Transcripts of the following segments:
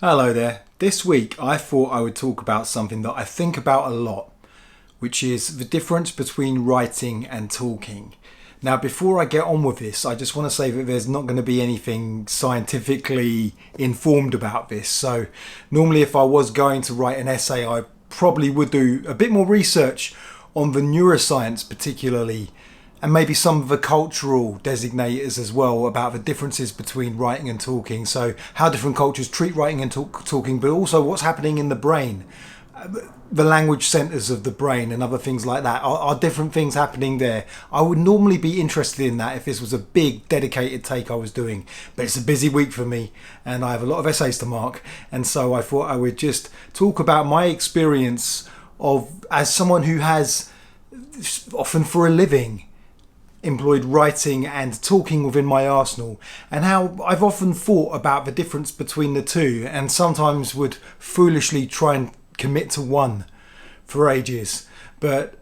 Hello there. This week I thought I would talk about something that I think about a lot, which is the difference between writing and talking. Now, before I get on with this, I just want to say that there's not going to be anything scientifically informed about this. So normally if I was going to write an essay, I probably would do a bit more research on the neuroscience particularly, and maybe some of the cultural designators as well about the differences between writing and talking. So how different cultures treat writing and talking, but also what's happening in the brain, the language centers of the brain and other things like that. Are different things happening there? I would normally be interested in that if this was a big dedicated take I was doing, but it's a busy week for me and I have a lot of essays to mark. And so I thought I would just talk about my experience of, as someone who has often for a living employed writing and talking within my arsenal, and how I've often thought about the difference between the two and sometimes would foolishly try and commit to one for ages. But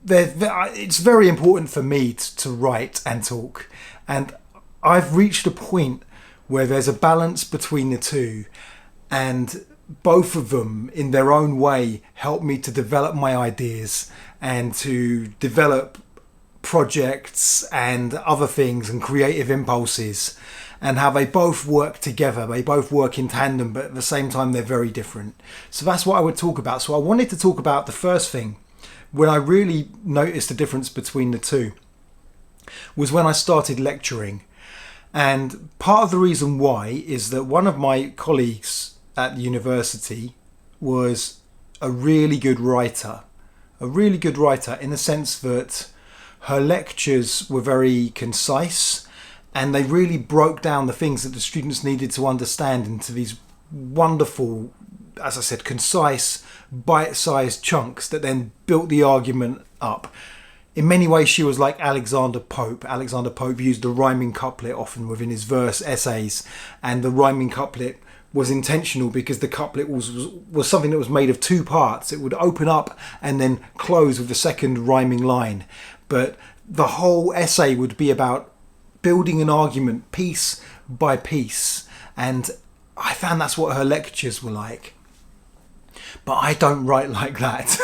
it's very important for me to write and talk, and I've reached a point where there's a balance between the two, and both of them in their own way help me to develop my ideas and to develop projects and other things and creative impulses, and how they both work together. They both work in tandem, but at the same time they're very different. So that's what I would talk about. So I wanted to talk about the first thing when I really noticed the difference between the two was when I started lecturing. And part of the reason why is that one of my colleagues at the university was a really good writer in the sense that her lectures were very concise and they really broke down the things that the students needed to understand into these wonderful, as I said, concise, bite-sized chunks that then built the argument up. In many ways, she was like Alexander Pope. Alexander Pope used the rhyming couplet often within his verse essays, and the rhyming couplet was intentional because the couplet was something that was made of two parts. It would open up and then close with the second rhyming line. But the whole essay would be about building an argument piece by piece. And I found that's what her lectures were like. But I don't write like that.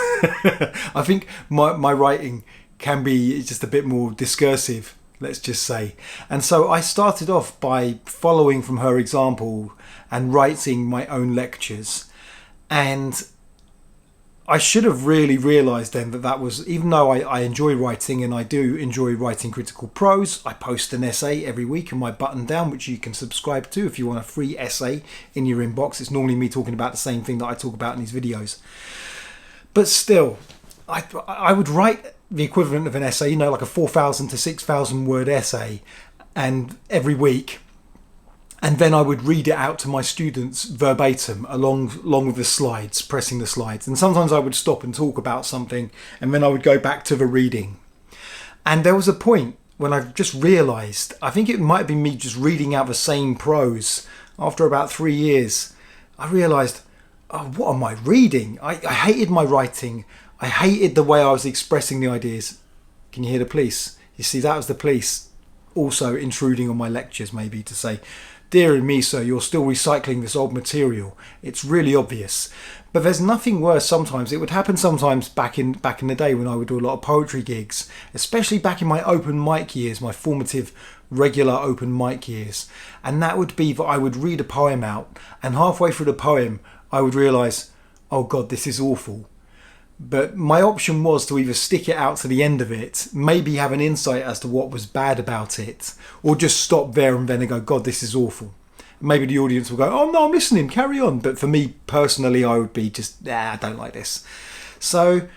I think my writing can be just a bit more discursive, let's just say. And so I started off by following from her example and writing my own lectures. And I should have really realised then that was, even though I enjoy writing and I do enjoy writing critical prose, I post an essay every week in my button down, which you can subscribe to if you want a free essay in your inbox. It's normally me talking about the same thing that I talk about in these videos. But still, I would write the equivalent of an essay, like a 4,000 to 6,000 word essay, and every week. And then I would read it out to my students verbatim along with the slides, pressing the slides. And sometimes I would stop and talk about something, and then I would go back to the reading. And there was a point when I just realised, I think it might have been me just reading out the same prose after about 3 years. I realised, oh, what am I reading? I hated my writing. I hated the way I was expressing the ideas. Can you hear the police? You see, that was the police also intruding on my lectures, maybe to say, "Dear me, sir, you're still recycling this old material. It's really obvious." But there's nothing worse sometimes. It would happen sometimes back in the day when I would do a lot of poetry gigs, especially back in my open mic years, my formative regular open mic years. And that would be that I would read a poem out, and halfway through the poem I would realise, oh God, this is awful. But my option was to either stick it out to the end of it, maybe have an insight as to what was bad about it, or just stop there and then go, God, this is awful. Maybe the audience will go, oh no, I'm listening, carry on. But for me personally, I would be just, I don't like this. So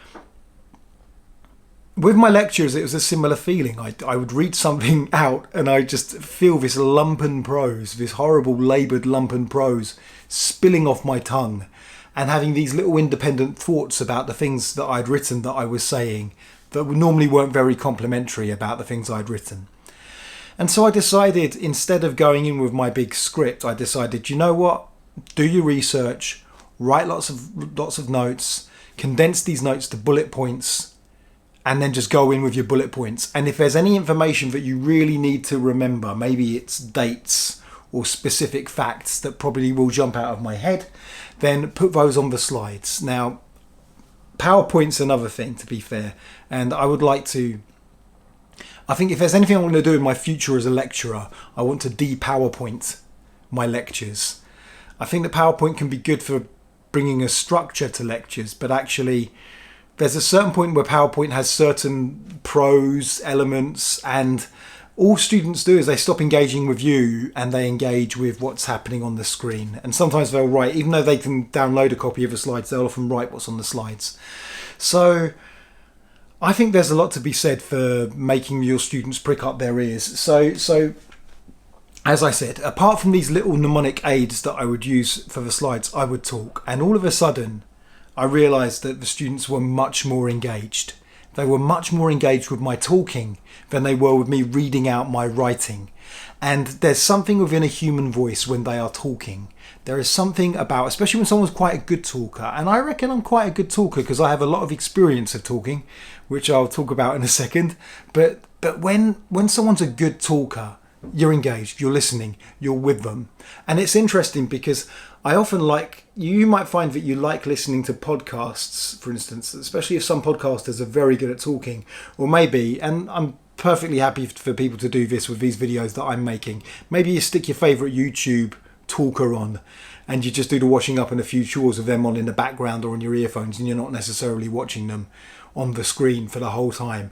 with my lectures, it was a similar feeling. I would read something out and I just feel this lumpen prose, this horrible laboured lumpen prose spilling off my tongue, and having these little independent thoughts about the things that I'd written that I was saying that normally weren't very complimentary about the things I'd written. And so I decided, instead of going in with my big script, I decided, you know what? Do your research, write lots of notes, condense these notes to bullet points, and then just go in with your bullet points. And if there's any information that you really need to remember, maybe it's dates or specific facts that probably will jump out of my head, then put those on the slides. Now, PowerPoint's another thing, to be fair, and I think if there's anything I want to do in my future as a lecturer, I want to de-PowerPoint my lectures. I think that PowerPoint can be good for bringing a structure to lectures, but actually there's a certain point where PowerPoint has certain pros, elements, and all students do is they stop engaging with you and they engage with what's happening on the screen. And sometimes they'll write, even though they can download a copy of the slides, they'll often write what's on the slides. So I think there's a lot to be said for making your students prick up their ears. So as I said, apart from these little mnemonic aids that I would use for the slides, I would talk. And all of a sudden, I realised that the students were much more engaged. They were much more engaged with my talking than they were with me reading out my writing. And there's something within a human voice when they are talking. There is something about, especially when someone's quite a good talker, and I reckon I'm quite a good talker because I have a lot of experience of talking, which I'll talk about in a second. But when someone's a good talker, you're engaged, you're listening, you're with them. And it's interesting because I often you might find that you like listening to podcasts, for instance, especially if some podcasters are very good at talking, or maybe, and I'm perfectly happy for people to do this with these videos that I'm making, maybe you stick your favourite YouTube talker on and you just do the washing up and a few chores of them on in the background or on your earphones, and you're not necessarily watching them on the screen for the whole time.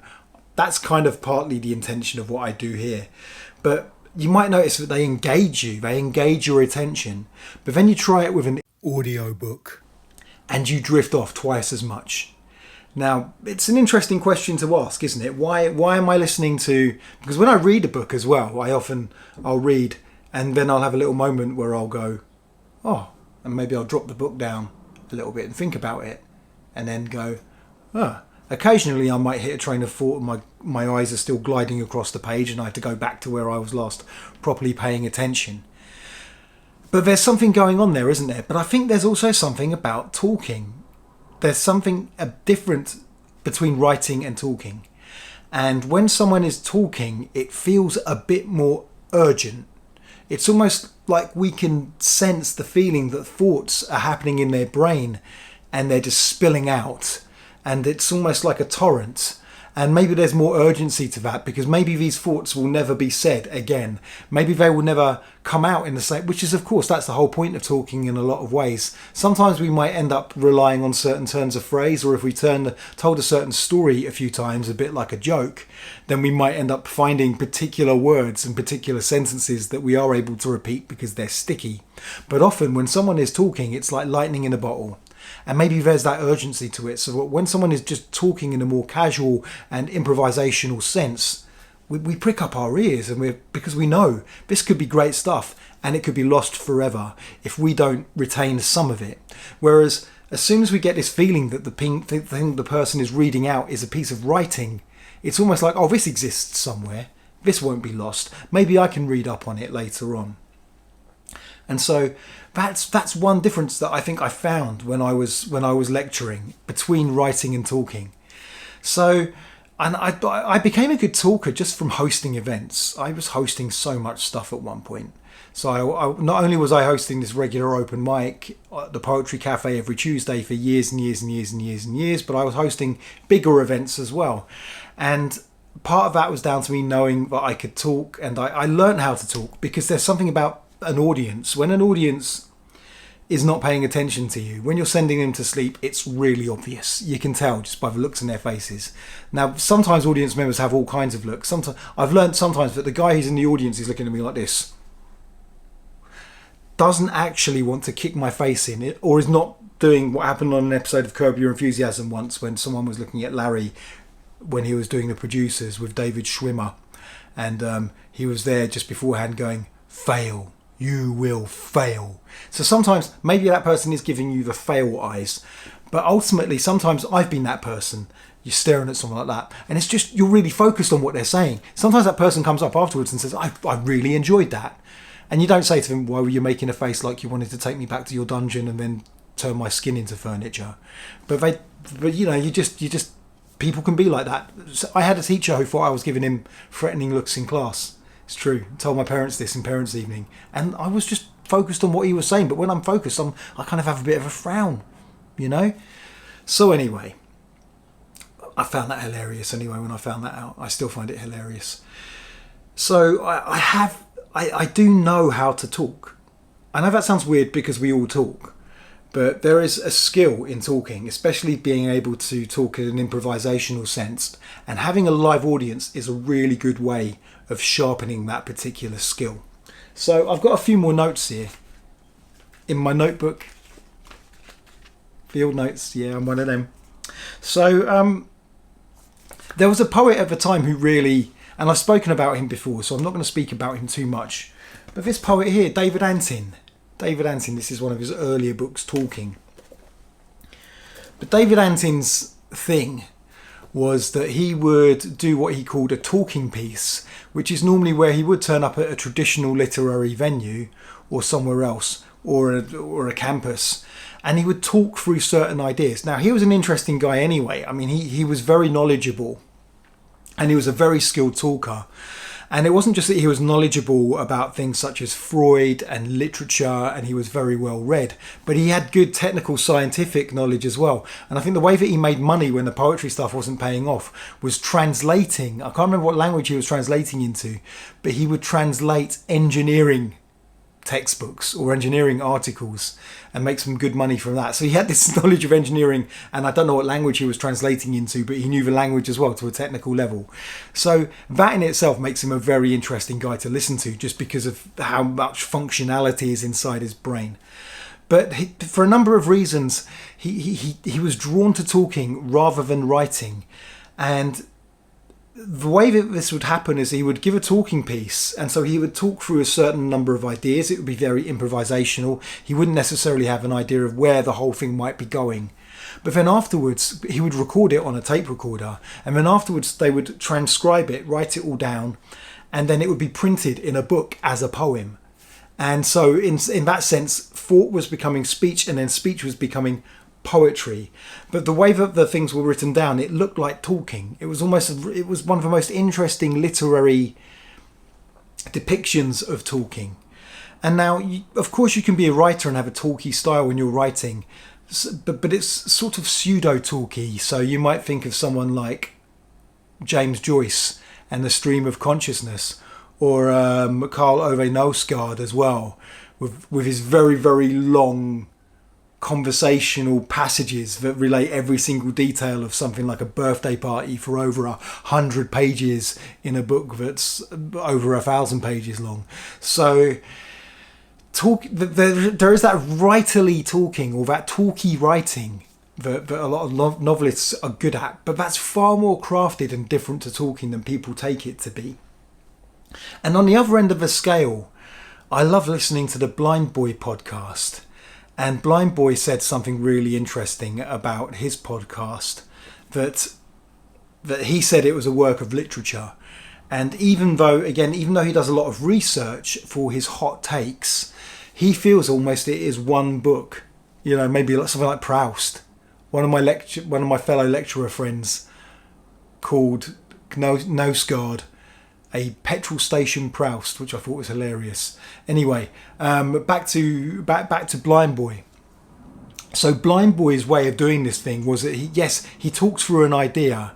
That's kind of partly the intention of what I do here. But you might notice that they engage you, they engage your attention, but then you try it with an audio book and you drift off twice as much. Now, it's an interesting question to ask, isn't it? Why am I listening to... Because when I read a book as well, I'll read and then I'll have a little moment where I'll go, oh, and maybe I'll drop the book down a little bit and think about it and then go, oh. Occasionally I might hit a train of thought and my eyes are still gliding across the page and I have to go back to where I was last properly paying attention. But there's something going on there, isn't there? But I think there's also something about talking. There's something different between writing and talking. And when someone is talking, it feels a bit more urgent. It's almost like we can sense the feeling that thoughts are happening in their brain and they're just spilling out. And it's almost like a torrent. And maybe there's more urgency to that because maybe these thoughts will never be said again. Maybe they will never come out in the same, which is, of course, that's the whole point of talking in a lot of ways. Sometimes we might end up relying on certain turns of phrase, or if we told a certain story a few times, a bit like a joke, then we might end up finding particular words and particular sentences that we are able to repeat because they're sticky. But often when someone is talking, it's like lightning in a bottle. And maybe there's that urgency to it. So when someone is just talking in a more casual and improvisational sense, we prick up our ears because we know this could be great stuff and it could be lost forever if we don't retain some of it. Whereas as soon as we get this feeling that the thing the person is reading out is a piece of writing, it's almost like, oh, this exists somewhere. This won't be lost. Maybe I can read up on it later on. And so that's one difference that I think I found when I was lecturing between writing and talking. So, and I became a good talker just from hosting events. I was hosting so much stuff at one point. So I not only was I hosting this regular open mic at the Poetry Cafe every Tuesday for years and years and years and years and years, but I was hosting bigger events as well. And part of that was down to me knowing that I could talk, and I learned how to talk because there's something about an audience. When an audience is not paying attention to you, when you're sending them to sleep, it's really obvious. You can tell just by the looks in their faces. Now, sometimes audience members have all kinds of looks. I've learned sometimes that the guy who's in the audience is looking at me like this, doesn't actually want to kick my face in it, or is not doing what happened on an episode of Curb Your Enthusiasm once when someone was looking at Larry when he was doing the producers with David Schwimmer, and he was there just beforehand going, fail. You will fail. So sometimes maybe that person is giving you the fail eyes, but ultimately sometimes I've been that person. You're staring at someone like that and it's just, you're really focused on what they're saying. Sometimes that person comes up afterwards and says, I really enjoyed that. And you don't say to them, why were you making a face like you wanted to take me back to your dungeon and then turn my skin into furniture? But you just people can be like that. So I had a teacher who thought I was giving him threatening looks in class. It's true. I told my parents this in parents' evening, and I was just focused on what he was saying. But when I'm focused, I kind of have a bit of a frown, you know. So anyway, I found that hilarious. Anyway, when I found that out, I still find it hilarious. So I do know how to talk. I know that sounds weird because we all talk. But there is a skill in talking, especially being able to talk in an improvisational sense. And having a live audience is a really good way of sharpening that particular skill. So I've got a few more notes here in my notebook. Field notes, yeah, I'm one of them. So there was a poet at the time who really, and I've spoken about him before, so I'm not going to speak about him too much. But this poet here, David Antin, this is one of his earlier books, Talking. But David Antin's thing was that he would do what he called a talking piece, which is normally where he would turn up at a traditional literary venue or somewhere else, or a campus, and he would talk through certain ideas. Now, he was an interesting guy anyway. I mean, he was very knowledgeable, and he was a very skilled talker. And it wasn't just that he was knowledgeable about things such as Freud and literature, and he was very well read, but he had good technical scientific knowledge as well. And I think the way that he made money when the poetry stuff wasn't paying off was translating. I can't remember what language he was translating into, but he would translate engineering textbooks or engineering articles and make some good money from that. So he had this knowledge of engineering, and I don't know what language he was translating into, but he knew the language as well to a technical level. So that in itself makes him a very interesting guy to listen to, just because of how much functionality is inside his brain. But for a number of reasons, he was drawn to talking rather than writing. And the way that this would happen is he would give a talking piece, and so he would talk through a certain number of ideas. It would be very improvisational. He wouldn't necessarily have an idea of where the whole thing might be going. But then afterwards, he would record it on a tape recorder, and then afterwards they would transcribe it, write it all down, and then it would be printed in a book as a poem. And so in that sense, thought was becoming speech, and then speech was becoming poetry. But the way that the things were written down, it looked like talking. It was one of the most interesting literary depictions of talking. And now, of course, you can be a writer and have a talky style when you're writing, but it's sort of pseudo-talky. So you might think of someone like James Joyce and The Stream of Consciousness, or Carl Ove Knausgaard as well, with his very, very long conversational passages that relate every single detail of something like a birthday party for over 100 pages in a book that's over 1,000 pages long. So there is that writerly talking, or that talky writing that a lot of novelists are good at, but that's far more crafted and different to talking than people take it to be. And on the other end of the scale, I love listening to the Blind Boy podcast. And Blind Boy said something really interesting about his podcast, that he said it was a work of literature. And even though he does a lot of research for his hot takes, he feels almost it is one book. You know, maybe something like Proust. One of my fellow lecturer friends called Knausgaard a petrol station Proust, which I thought was hilarious. Anyway, back to Blind Boy. So Blind Boy's way of doing this thing was that he talks through an idea,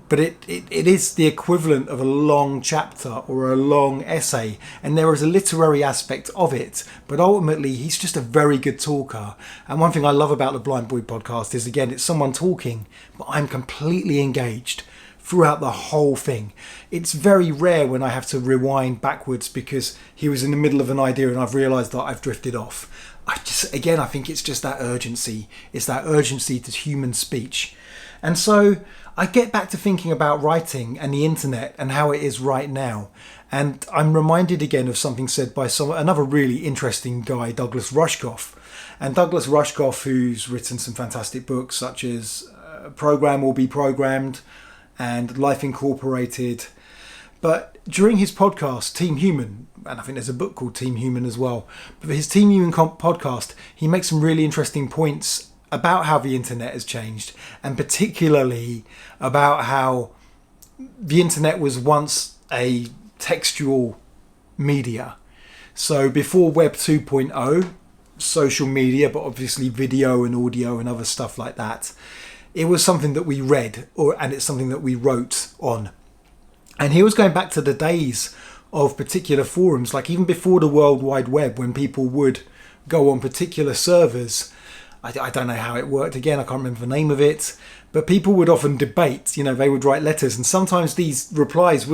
but it is the equivalent of a long chapter or a long essay, and there is a literary aspect of it, but ultimately he's just a very good talker. And one thing I love about the Blind Boy podcast is, again, it's someone talking, but I'm completely engaged throughout the whole thing. It's very rare when I have to rewind backwards because he was in the middle of an idea and I've realised that I've drifted off. I think it's just that urgency. It's that urgency to human speech. And so I get back to thinking about writing and the internet and how it is right now. And I'm reminded again of something said by another really interesting guy, Douglas Rushkoff. And Douglas Rushkoff, who's written some fantastic books such as Program or Be Programmed and Life Incorporated. But during his podcast, Team Human, and I think there's a book called Team Human as well, but his Team Human podcast, he makes some really interesting points about how the internet has changed, and particularly about how the internet was once a textual media. So before Web 2.0, social media, but obviously video and audio and other stuff like that, it was something that we read, and it's something that we wrote on. And he was going back to the days of particular forums, like even before the World Wide Web, when people would go on particular servers. I don't know how it worked. Again, I can't remember the name of it, but people would often debate, they would write letters, and sometimes these replies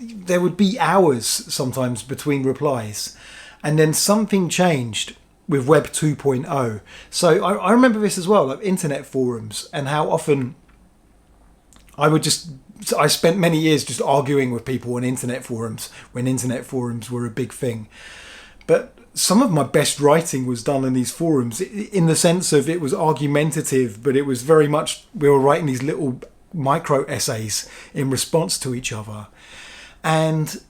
there would be hours sometimes between replies. And then something changed with Web 2.0. So I remember this as well, like internet forums, and how often I spent many years just arguing with people on internet forums when internet forums were a big thing. But some of my best writing was done in these forums, in the sense of it was argumentative, but it was very much, we were writing these little micro essays in response to each other. And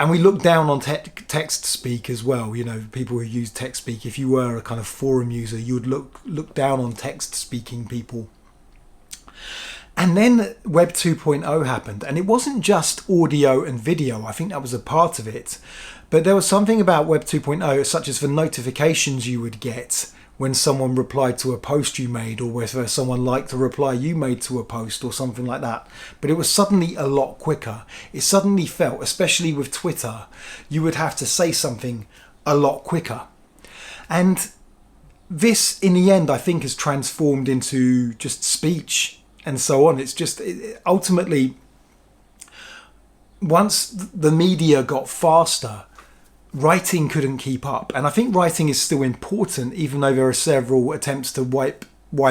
we looked down on text speak as well. People who use text speak. If you were a kind of forum user, you would look down on text speaking people. And then Web 2.0 happened, and it wasn't just audio and video. I think that was a part of it. But there was something about Web 2.0, such as the notifications you would get when someone replied to a post you made, or whether someone liked a reply you made to a post or something like that. But it was suddenly a lot quicker. It suddenly felt, especially with Twitter, you would have to say something a lot quicker. And this, in the end, I think has transformed into just speech and so on. It's just, ultimately, once the media got faster, writing couldn't keep up. And I think writing is still important, even though there are several attempts to wipe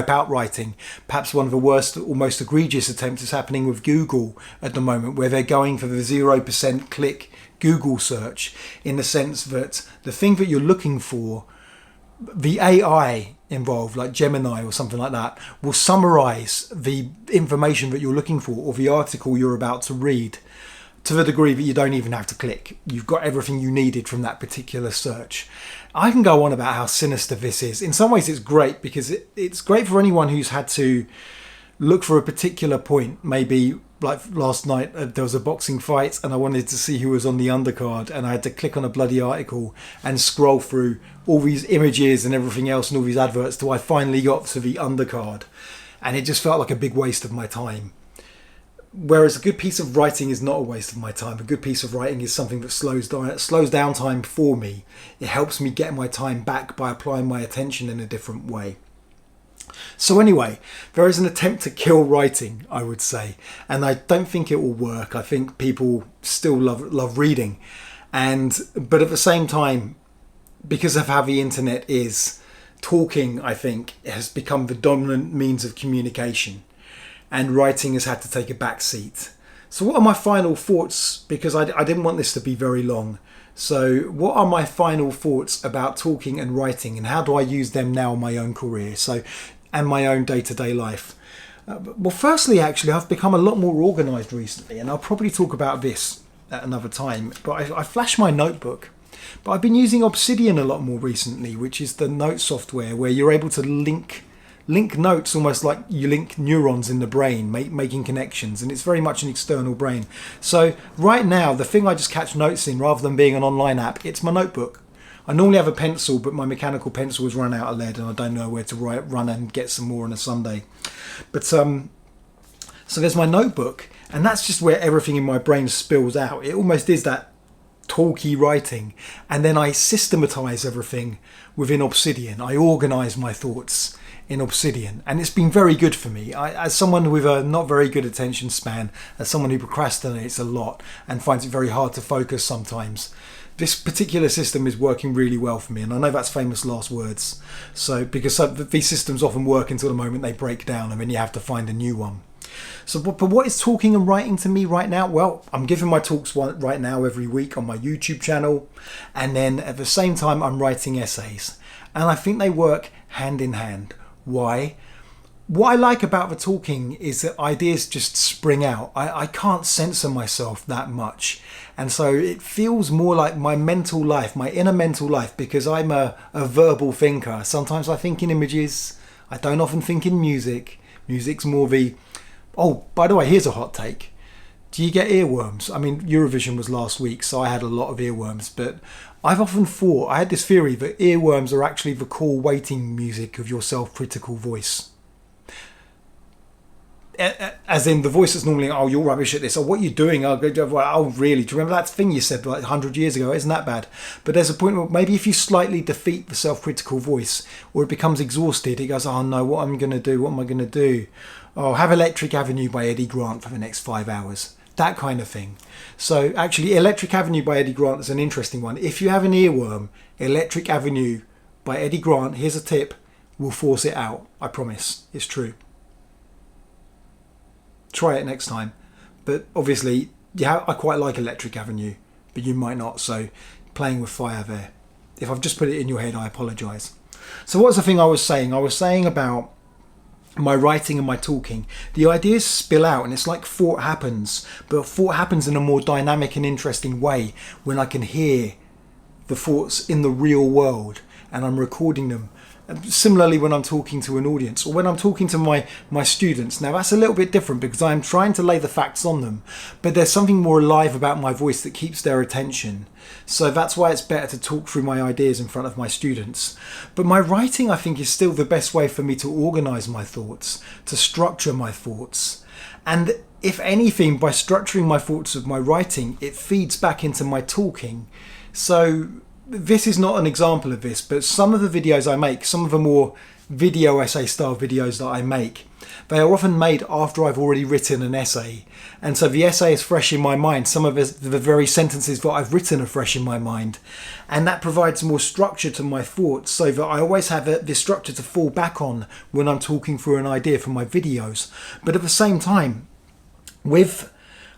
out writing. Perhaps one of the worst or most egregious attempts is happening with Google at the moment, where they're going for the 0% click Google search, in the sense that the thing that you're looking for, the AI involved, like Gemini or something like that, will summarize the information that you're looking for, or the article you're about to read, to the degree that you don't even have to click. You've got everything you needed from that particular search. I can go on about how sinister this is. In some ways it's great, because it's great for anyone who's had to look for a particular point. Maybe like last night there was a boxing fight and I wanted to see who was on the undercard, and I had to click on a bloody article and scroll through all these images and everything else and all these adverts till I finally got to the undercard, and it just felt like a big waste of my time. Whereas a good piece of writing is not a waste of my time. A good piece of writing is something that slows down time for me. It helps me get my time back by applying my attention in a different way. So anyway, there is an attempt to kill writing, I would say, and I don't think it will work. I think people still love reading, but at the same time, because of how the internet is, talking, I think, has become the dominant means of communication, and writing has had to take a back seat. So what are my final thoughts? Because I didn't want this to be very long. So what are my final thoughts about talking and writing, and how do I use them now in my own career, and my own day-to-day life? Well, firstly, actually, I've become a lot more organised recently, and I'll probably talk about this at another time. But I flashed my notebook. But I've been using Obsidian a lot more recently, which is the note software where you're able to link notes almost like you link neurons in the brain, making connections, and it's very much an external brain. So right now, the thing I just catch notes in, rather than being an online app, it's my notebook. I normally have a pencil, but my mechanical pencil has run out of lead and I don't know where to run and get some more on a Sunday. But so there's my notebook, and that's just where everything in my brain spills out. It almost is that talky writing, and then I systematize everything within Obsidian. I organize my thoughts in Obsidian, and it's been very good for me. As someone with a not very good attention span, as someone who procrastinates a lot and finds it very hard to focus sometimes, this particular system is working really well for me. And I know that's famous last words, because these systems often work until the moment they break down, and then you have to find a new one. So, but what is talking and writing to me right now? Well, I'm giving my talks right now every week on my YouTube channel, and then at the same time I'm writing essays, and I think they work hand in hand. Why? What I like about the talking is that ideas just spring out. I can't censor myself that much, and so it feels more like my mental life, my inner mental life, because I'm a verbal thinker. Sometimes I think in images. I don't often think in music. Music's more the... Oh, by the way, here's a hot take. Do you get earworms? I mean, Eurovision was last week, so I had a lot of earworms, but I've often thought, I had this theory that earworms are actually the cool waiting music of your self-critical voice. As in the voice that's normally, oh, you're rubbish at this, or what are you doing? Oh, really? Do you remember that thing you said like 100 years ago? Isn't that bad? But there's a point where maybe if you slightly defeat the self-critical voice, or it becomes exhausted, it goes, oh no, what am I going to do? What am I going to do? Oh, have Electric Avenue by Eddie Grant for the next 5 hours. That kind of thing. So actually, Electric Avenue by Eddie Grant is an interesting one. If you have an earworm, Electric Avenue by Eddie Grant, here's a tip, will force it out. I promise. It's true. Try it next time. But obviously, yeah, I quite like Electric Avenue, but you might not. So playing with fire there. If I've just put it in your head, I apologise. So what was the thing I was saying? I was saying about my writing and my talking. The ideas spill out, and it's like thought happens, but thought happens in a more dynamic and interesting way when I can hear the thoughts in the real world and I'm recording them. Similarly, when I'm talking to an audience or when I'm talking to my students. Now that's a little bit different because I'm trying to lay the facts on them, but there's something more alive about my voice that keeps their attention. So that's why it's better to talk through my ideas in front of my students. But my writing, I think, is still the best way for me to organise my thoughts, to structure my thoughts. And if anything, by structuring my thoughts with my writing, it feeds back into my talking. So this is not an example of this, but some of the videos I make, some of the more video essay style videos that I make, they are often made after I've already written an essay. And so the essay is fresh in my mind. Some of the very sentences that I've written are fresh in my mind. And that provides more structure to my thoughts so that I always have this structure to fall back on when I'm talking through an idea for my videos. But at the same time, with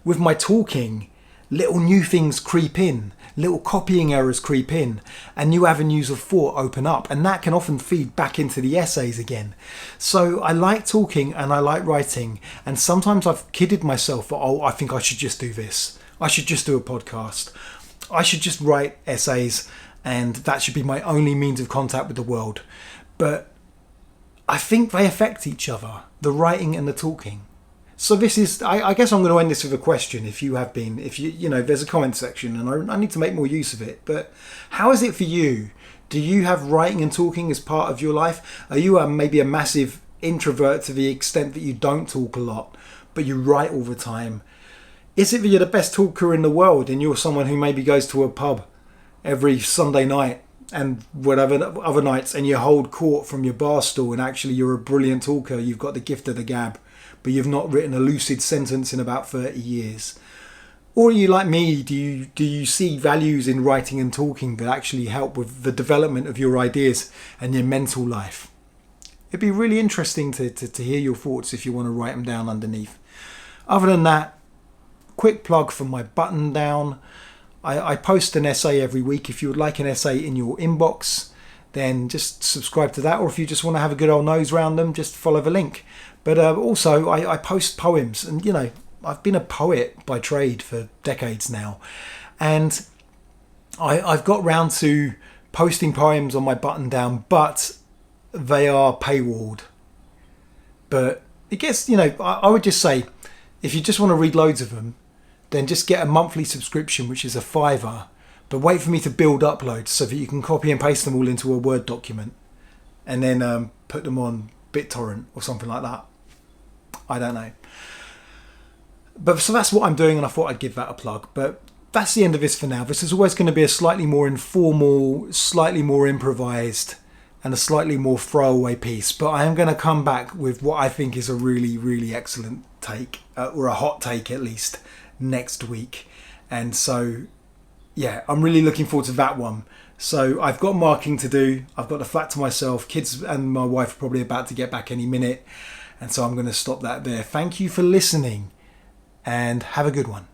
my talking, little new things creep in, little copying errors creep in, and new avenues of thought open up, and that can often feed back into the essays again. So I like talking and I like writing, and sometimes I've kidded myself that, oh, I think I should just do this. I should just do a podcast. I should just write essays, and that should be my only means of contact with the world. But I think they affect each other, the writing and the talking. So this is, I guess I'm going to end this with a question. If you have been, there's a comment section and I need to make more use of it. But how is it for you? Do you have writing and talking as part of your life? Are you maybe a massive introvert to the extent that you don't talk a lot, but you write all the time? Is it that you're the best talker in the world and you're someone who maybe goes to a pub every Sunday night and whatever other nights and you hold court from your bar stool and actually you're a brilliant talker, you've got the gift of the gab, but you've not written a lucid sentence in about 30 years? Or are you like me? Do you see values in writing and talking that actually help with the development of your ideas and your mental life? It'd be really interesting to hear your thoughts if you want to write them down underneath. Other than that, quick plug for my button down. I post an essay every week. If you would like an essay in your inbox, then just subscribe to that. Or if you just want to have a good old nose round them, just follow the link. But also, I post poems. And, I've been a poet by trade for decades now. And I've got round to posting poems on my button down, but they are paywalled. But it gets, I would just say, if you just want to read loads of them, then just get a monthly subscription, which is $5. But wait for me to build uploads so that you can copy and paste them all into a Word document and then put them on BitTorrent or something like that. I don't know. But so that's what I'm doing, and I thought I'd give that a plug. But that's the end of this for now. This is always going to be a slightly more informal, slightly more improvised, and a slightly more throwaway piece. But I am going to come back with what I think is a really, really excellent take, or a hot take at least, next week. And so, yeah, I'm really looking forward to that one. So I've got marking to do. I've got the flat to myself. Kids and my wife are probably about to get back any minute. And so I'm going to stop that there. Thank you for listening and have a good one.